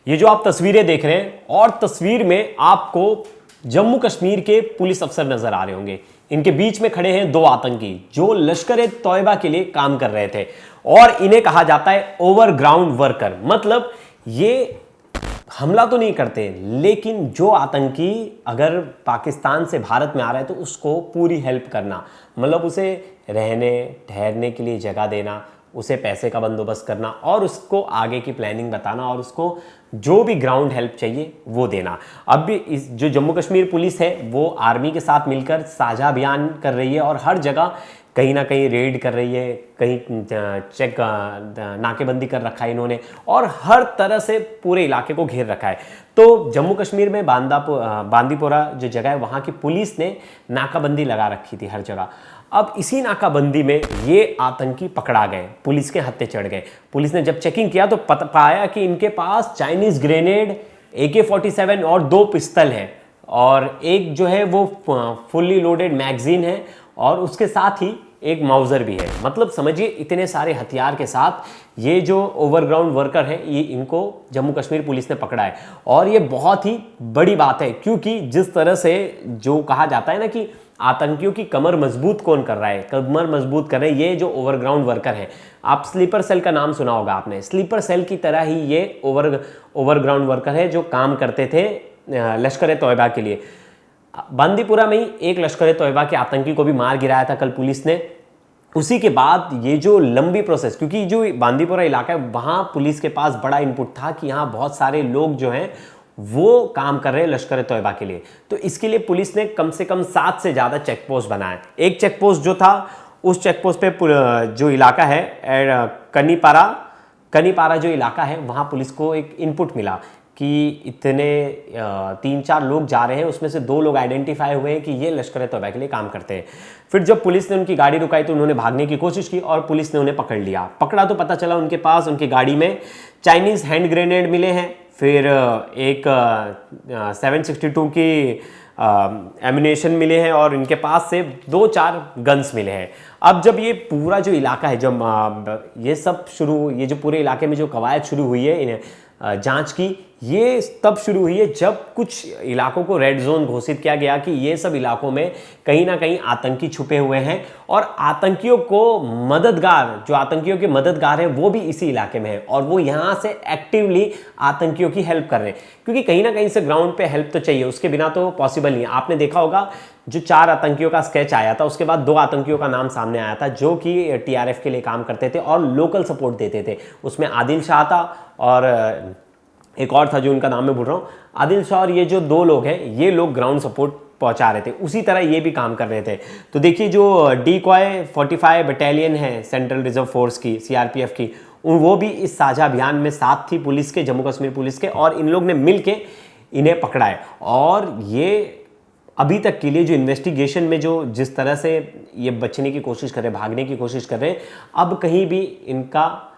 ये जो आप तस्वीरें देख रहे हैं और तस्वीर में आपको जम्मू कश्मीर के पुलिस अफसर नजर आ रहे होंगे। इनके बीच में खड़े हैं दो आतंकी जो लश्कर-ए-तौयबा के लिए काम कर रहे थे और इन्हें कहा जाता है ओवरग्राउंड वर्कर। मतलब ये हमला तो नहीं करते, लेकिन जो आतंकी अगर पाकिस्तान से भारत में आ रहा है तो उसको पूरी हेल्प करना, मतलब उसे रहने ठहरने के लिए जगह देना, उसे पैसे का बंदोबस्त करना और उसको आगे की प्लानिंग बताना और उसको जो भी ग्राउंड हेल्प चाहिए वो देना। अब भी इस जो जम्मू कश्मीर पुलिस है वो आर्मी के साथ मिलकर साझा अभियान कर रही है और हर जगह कहीं ना कहीं रेड कर रही है, कहीं चेक नाकेबंदी कर रखा है इन्होंने और हर तरह से पूरे इलाके को घेर रखा है। तो जम्मू कश्मीर में बांदीपोरा जो जगह है वहाँ की पुलिस ने नाकाबंदी लगा रखी थी हर जगह। अब इसी नाकाबंदी में ये आतंकी पकड़ा गए, पुलिस के हत्थे चढ़ गए। पुलिस ने जब चेकिंग किया तो पाया कि इनके पास चाइनीज ग्रेनेड, AK-47 और 2 पिस्तल है और एक जो है वो फुल्ली लोडेड मैगजीन है और उसके साथ ही एक माउजर भी है। मतलब समझिए इतने सारे हथियार के साथ ये जो ओवरग्राउंड वर्कर है ये इनको जम्मू कश्मीर पुलिस ने पकड़ा है और ये बहुत ही बड़ी बात है, क्योंकि जिस तरह से जो कहा जाता है ना कि आतंकियों की कमर मजबूत कौन कर रहा है, कमर मजबूत कर रहे हैं ये जो ओवरग्राउंड वर्कर है। आप स्लीपर सेल का नाम सुना होगा आपने, स्लीपर सेल की तरह ही ये ओवरग्राउंड वर्कर है जो काम करते थे लश्कर-ए-तौयबा के लिए। बांदीपुरा में ही एक लश्कर-ए-तौयबा के आतंकी को भी मार गिराया था कल पुलिस ने। उसी के बाद ये जो लंबी प्रोसेस, क्योंकि जो बांदीपुरा इलाका है वहां पुलिस के पास बड़ा इनपुट था कि यहाँ बहुत सारे लोग जो हैं वो काम कर रहे हैं लश्कर-ए-तौयबा के लिए, तो इसके लिए पुलिस ने कम से कम 7 से ज़्यादा चेक पोस्ट बनाए। एक चेक पोस्ट जो था उस चेक पोस्ट पे जो इलाका है कनीपारा जो इलाका है वहाँ पुलिस को एक इनपुट मिला कि इतने 3-4 लोग जा रहे हैं, उसमें से 2 लोग आइडेंटिफाई हुए हैं कि ये लश्कर-ए-तौयबा के लिए काम करते हैं। फिर जब पुलिस ने उनकी गाड़ी रुकाई तो उन्होंने भागने की कोशिश की और पुलिस ने उन्हें पकड़ लिया। पकड़ा तो पता चला उनके पास उनकी गाड़ी में चाइनीज़ हैंड ग्रेनेड मिले हैं, फिर एक 762 की एम्यूनेशन मिले हैं और इनके पास से 2-4 गन्स मिले हैं। अब जब ये पूरा जो इलाका है, जब ये जो पूरे इलाके में जो कवायद शुरू हुई है इन्हें जांच की, ये तब शुरू हुई है जब कुछ इलाकों को रेड जोन घोषित किया गया कि ये सब इलाकों में कहीं ना कहीं आतंकी छुपे हुए हैं और आतंकियों के मददगार हैं वो भी इसी इलाके में है और वो यहाँ से एक्टिवली आतंकियों की हेल्प कर रहे हैं, क्योंकि कहीं ना कहीं से ग्राउंड पे हेल्प तो चाहिए, उसके बिना तो पॉसिबल नहीं है। आपने देखा होगा जो 4 आतंकियों का स्केच आया था उसके बाद 2 आतंकियों का नाम सामने आया था जो कि TRF के लिए काम करते थे और लोकल सपोर्ट देते थे। उसमें आदिल शाह था और एक और था जो उनका नाम मैं भूल रहा हूँ। आदिल शाह और ये जो 2 लोग हैं ये लोग ग्राउंड सपोर्ट पहुंचा रहे थे, उसी तरह ये भी काम कर रहे थे। तो देखिए जो डिकॉय 45 बटालियन है सेंट्रल रिजर्व फोर्स की, CRPF की, वो भी इस साझा अभियान में साथ थी पुलिस के, जम्मू कश्मीर पुलिस के, और इन लोग ने मिल के इन्हें पकड़ा है। और ये अभी तक के लिए जो इन्वेस्टिगेशन में जो जिस तरह से ये बचने की कोशिश कर रहे हैं, भागने की कोशिश कर रहे हैं, अब कहीं भी इनका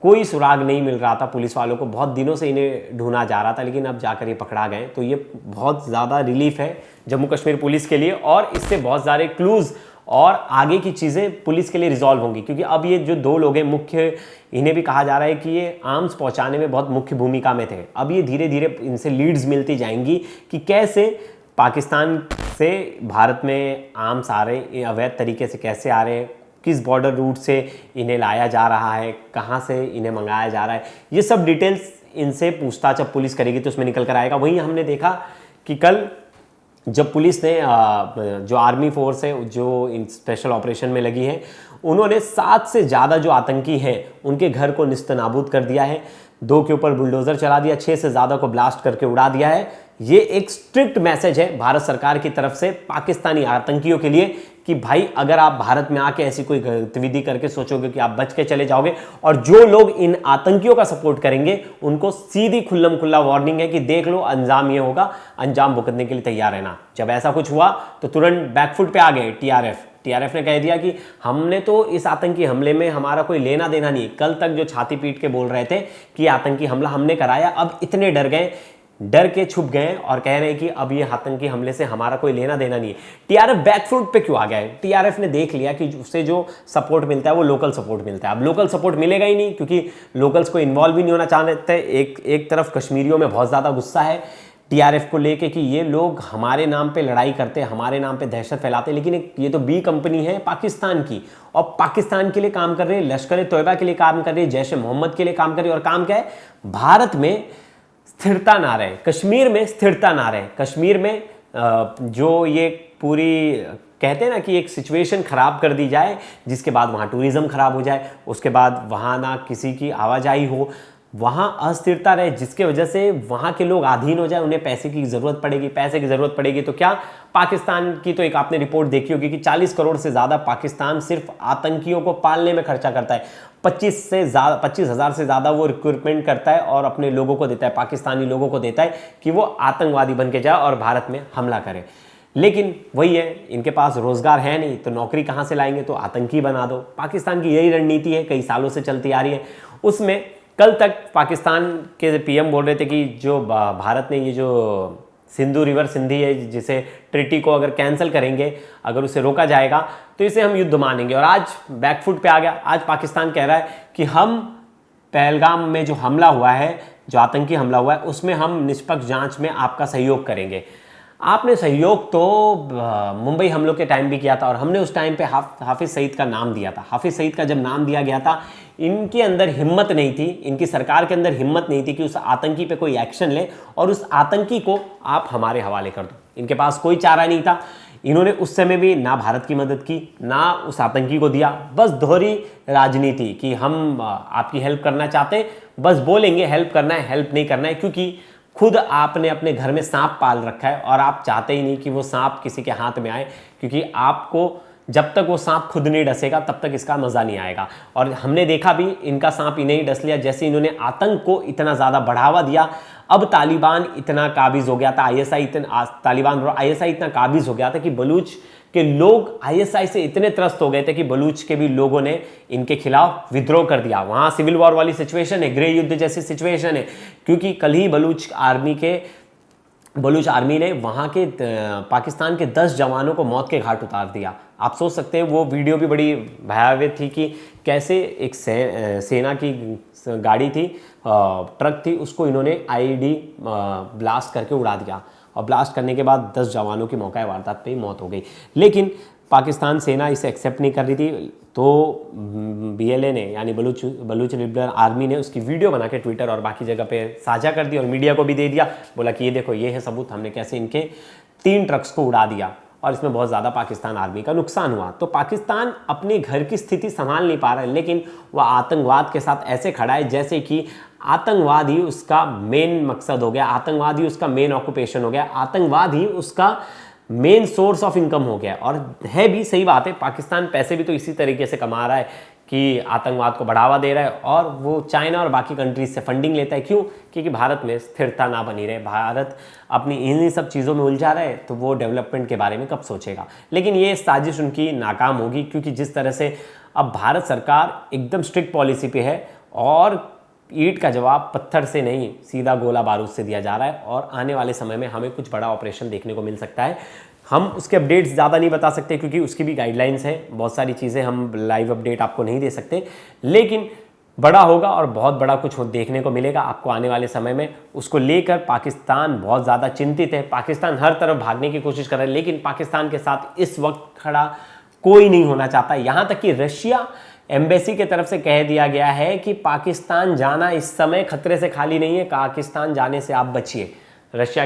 कोई सुराग नहीं मिल रहा था पुलिस वालों को। बहुत दिनों से इन्हें ढूंढा जा रहा था लेकिन अब जाकर ये पकड़ा गए, तो ये बहुत ज़्यादा रिलीफ है जम्मू कश्मीर पुलिस के लिए और इससे बहुत सारे क्लूज़ और आगे की चीज़ें पुलिस के लिए रिजॉल्व होंगी, क्योंकि अब ये जो 2 लोग हैं मुख्य, इन्हें भी कहा जा रहा है कि ये आर्म्स पहुँचाने में बहुत मुख्य भूमिका में थे। अब ये धीरे धीरे इनसे लीड्स मिलती जाएंगी कि कैसे पाकिस्तान से भारत में आर्म्स आ रहे हैं, अवैध तरीके से कैसे आ रहे हैं, किस बॉर्डर रूट से इन्हें लाया जा रहा है, कहाँ से इन्हें मंगाया जा रहा है, ये सब डिटेल्स इनसे पूछताछ जब पुलिस करेगी तो उसमें निकल कर आएगा। वहीं हमने देखा कि कल जब पुलिस ने जो आर्मी फोर्स है जो इन स्पेशल ऑपरेशन में लगी है, उन्होंने 7 से ज़्यादा जो आतंकी हैं उनके घर को निस्तनाबूद कर दिया है। 2 के ऊपर बुलडोज़र चला दिया, 6 से ज़्यादा को ब्लास्ट करके उड़ा दिया है। ये एक स्ट्रिक्ट मैसेज है भारत सरकार की तरफ से पाकिस्तानी आतंकियों के लिए कि भाई अगर आप भारत में आके ऐसी कोई गतिविधि करके सोचोगे कि आप बच के चले जाओगे, और जो लोग इन आतंकियों का सपोर्ट करेंगे उनको सीधी खुल्लम खुल्ला वार्निंग है कि देख लो अंजाम ये होगा, अंजाम भुगतने के लिए तैयार रहना। जब ऐसा कुछ हुआ तो तुरंत बैकफुट पे आ गए TRF ने कह दिया कि हमने तो इस आतंकी हमले में हमारा कोई लेना देना नहीं। कल तक जो छाती पीट के बोल रहे थे कि आतंकी हमला हमने कराया, अब इतने डर गए डर के छुप गए हैं और कह रहे हैं कि अब ये आतंकी हमले से हमारा कोई लेना देना नहीं है। टीआरएफ बैकफुट पे क्यों आ गया है? टीआरएफ ने देख लिया कि उससे जो सपोर्ट मिलता है वो लोकल सपोर्ट मिलता है। अब लोकल सपोर्ट मिलेगा ही नहीं, क्योंकि लोकल्स को इन्वॉल्व भी नहीं होना चाहते। एक तरफ कश्मीरियों में बहुत ज़्यादा गुस्सा है टीआरएफ को लेके कि ये लोग हमारे नाम पे लड़ाई करते हैं, हमारे नाम पे दहशत फैलाते हैं, लेकिन ये तो बी कंपनी है पाकिस्तान की, और पाकिस्तान के लिए काम कर रहे हैं, लश्कर ए तोयबा के लिए काम कर रही है, जैश ए मोहम्मद के लिए काम कर रही है। और काम क्या है? भारत में स्थिरता ना रहे, कश्मीर में स्थिरता ना रहे, कश्मीर में जो ये पूरी कहते हैं ना कि एक सिचुएशन खराब कर दी जाए, जिसके बाद वहाँ टूरिज्म खराब हो जाए, उसके बाद वहाँ ना किसी की आवाजाही हो, वहाँ अस्थिरता रहे, जिसके वजह से वहाँ के लोग अधीन हो जाए, उन्हें पैसे की ज़रूरत पड़ेगी। पैसे की ज़रूरत पड़ेगी तो क्या? पाकिस्तान की तो एक आपने रिपोर्ट देखी होगी कि 40 करोड़ से ज़्यादा पाकिस्तान सिर्फ आतंकियों को पालने में खर्चा करता है। 25,000 से ज़्यादा वो रिक्रूटमेंट करता है और अपने लोगों को देता है, पाकिस्तानी लोगों को देता है कि वो आतंकवादी बन के जाए और भारत में हमला करे। लेकिन वही है, इनके पास रोजगार है नहीं तो नौकरी कहाँ से लाएंगे? तो आतंकी बना दो। पाकिस्तान की यही रणनीति है, कई सालों से चलती आ रही है। उसमें कल तक पाकिस्तान के पीएम बोल रहे थे कि जो भारत ने ये जो सिंधु रिवर संधि है, जिसे ट्रिटी को अगर कैंसिल करेंगे, अगर उसे रोका जाएगा तो इसे हम युद्ध मानेंगे। और आज बैकफुट पे आ गया। आज पाकिस्तान कह रहा है कि हम पहलगाम में जो हमला हुआ है, जो आतंकी हमला हुआ है, उसमें हम निष्पक्ष जांच में आपका सहयोग करेंगे। आपने सहयोग तो मुंबई हमलों के टाइम भी किया था और हमने उस टाइम पे हाफिज सईद का नाम दिया था। हाफिज सईद का जब नाम दिया गया था, इनके अंदर हिम्मत नहीं थी, इनकी सरकार के अंदर हिम्मत नहीं थी कि उस आतंकी पे कोई एक्शन ले और उस आतंकी को आप हमारे हवाले कर दो। इनके पास कोई चारा नहीं था। इन्होंने उस समय भी ना भारत की मदद की, ना उस आतंकी को दिया। बस दोहरी राजनीति कि हम आपकी हेल्प करना चाहते, बस बोलेंगे हेल्प करना है, हेल्प नहीं करना है, क्योंकि खुद आपने अपने घर में सांप पाल रखा है और आप चाहते ही नहीं कि वो सांप किसी के हाथ में आए, क्योंकि आपको जब तक वो सांप खुद नहीं डसेगा तब तक इसका मज़ा नहीं आएगा। और हमने देखा भी, इनका सांप इन्हें ही डस लिया। जैसे इन्होंने आतंक को इतना ज़्यादा बढ़ावा दिया, अब तालिबान इतना काबिज हो गया था, आईएसआई इतना काबिज हो गया था कि बलूच के लोग आईएसआई से इतने त्रस्त हो गए थे कि बलूच के भी लोगों ने इनके खिलाफ विद्रोह कर दिया। वहाँ सिविल वॉर वाली सिचुएशन है, गृह युद्ध जैसी सिचुएशन है, क्योंकि कल ही बलूच आर्मी ने वहाँ के पाकिस्तान के 10 जवानों को मौत के घाट उतार दिया। आप सोच सकते हैं, वो वीडियो भी बड़ी भयावह थी कि कैसे एक सेना की गाड़ी थी, ट्रक थी, उसको इन्होंने आईईडी ब्लास्ट करके उड़ा दिया और ब्लास्ट करने के बाद 10 जवानों की मौका वारदात पे ही मौत हो गई। लेकिन पाकिस्तान सेना इसे एक्सेप्ट नहीं कर रही थी, तो बीएलए ने यानी बलूच लिबरल आर्मी ने उसकी वीडियो बना के ट्विटर और बाकी जगह पे साझा कर दी और मीडिया को भी दे दिया। बोला कि ये देखो, ये है सबूत, हमने कैसे इनके 3 ट्रक्स को उड़ा दिया और इसमें बहुत ज़्यादा पाकिस्तान आर्मी का नुकसान हुआ। तो पाकिस्तान अपने घर की स्थिति संभाल नहीं पा रहा है, लेकिन वह आतंकवाद के साथ ऐसे खड़ा है जैसे कि आतंकवाद ही उसका मेन मकसद हो गया, आतंकवाद ही उसका मेन ऑक्यूपेशन हो गया, आतंकवाद ही उसका मेन सोर्स ऑफ इनकम हो गया। और है भी, सही बात है, पाकिस्तान पैसे भी तो इसी तरीके से कमा रहा है कि आतंकवाद को बढ़ावा दे रहा है और वो चाइना और बाकी कंट्रीज से फंडिंग लेता है। क्यों? क्योंकि भारत में स्थिरता ना बनी रहे, भारत अपनी इन्हीं सब चीज़ों में उलझा रहे, तो वो डेवलपमेंट के बारे में कब सोचेगा। लेकिन ये साजिश उनकी नाकाम होगी, क्योंकि जिस तरह से अब भारत सरकार एकदम स्ट्रिक्ट पॉलिसी पे है और ईंट का जवाब पत्थर से नहीं, सीधा गोला बारूद से दिया जा रहा है और आने वाले समय में हमें कुछ बड़ा ऑपरेशन देखने को मिल सकता है। हम उसके अपडेट्स ज़्यादा नहीं बता सकते क्योंकि उसकी भी गाइडलाइंस है, बहुत सारी चीज़ें हम लाइव अपडेट आपको नहीं दे सकते, लेकिन बड़ा होगा और बहुत बड़ा कुछ देखने को मिलेगा आपको आने वाले समय में। उसको लेकर पाकिस्तान बहुत ज़्यादा चिंतित है, पाकिस्तान हर तरफ भागने की कोशिश कर रहा है, लेकिन पाकिस्तान के साथ इस वक्त खड़ा कोई नहीं होना चाहता। यहाँ तक कि रशिया एम्बेसी के तरफ से कह दिया गया है कि पाकिस्तान जाना इस समय खतरे से खाली नहीं है, पाकिस्तान जाने से आप बचिए। रशिया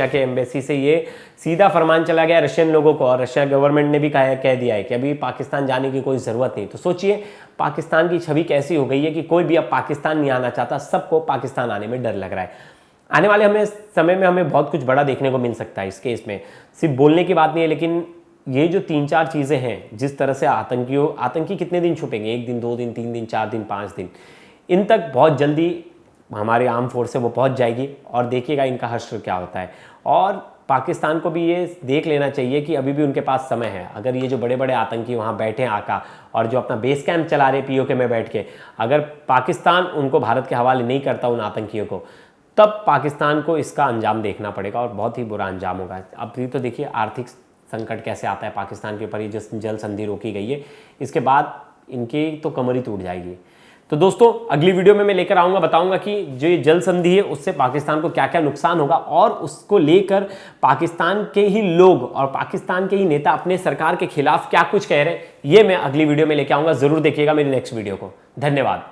के एम्बेसी से ये सीधा फरमान चला गया रशियन लोगों को, और रशिया गवर्नमेंट ने भी कह दिया है कि अभी पाकिस्तान जाने की कोई ज़रूरत नहीं। तो सोचिए पाकिस्तान की छवि कैसी हो गई है कि कोई भी अब पाकिस्तान नहीं आना चाहता, सबको पाकिस्तान आने में डर लग रहा है। आने वाले समय में हमें बहुत कुछ बड़ा देखने को मिल सकता है इस केस में। सिर्फ बोलने की बात नहीं है, लेकिन ये जो 3-4 चीज़ें हैं, जिस तरह से आतंकी कितने दिन छुपेंगे, 1 दिन, 2 दिन, 3 दिन, 4 दिन, 5 दिन, इन तक बहुत जल्दी हमारी आर्म फोर्स है वो पहुंच जाएगी और देखिएगा इनका हश्र क्या होता है। और पाकिस्तान को भी ये देख लेना चाहिए कि अभी भी उनके पास समय है। अगर ये जो बड़े बड़े आतंकी वहाँ बैठे हैं आका और जो अपना बेस कैंप चला रहे पीओके में बैठ के, अगर पाकिस्तान उनको भारत के हवाले नहीं करता उन आतंकियों को, तब पाकिस्तान को इसका अंजाम देखना पड़ेगा और बहुत ही बुरा अंजाम होगा। अब तो देखिए आर्थिक संकट कैसे आता है पाकिस्तान के ऊपर, ये जो जल संधि रोकी गई है, इसके बाद इनकी तो कमर ही टूट जाएगी। तो दोस्तों अगली वीडियो में मैं लेकर आऊंगा, बताऊंगा कि जो ये जल संधि है उससे पाकिस्तान को क्या क्या नुकसान होगा और उसको लेकर पाकिस्तान के ही लोग और पाकिस्तान के ही नेता अपने सरकार के खिलाफ क्या कुछ कह रहे हैं, ये मैं अगली वीडियो में लेकर आऊंगा। जरूर देखिएगा मेरी नेक्स्ट वीडियो को। धन्यवाद।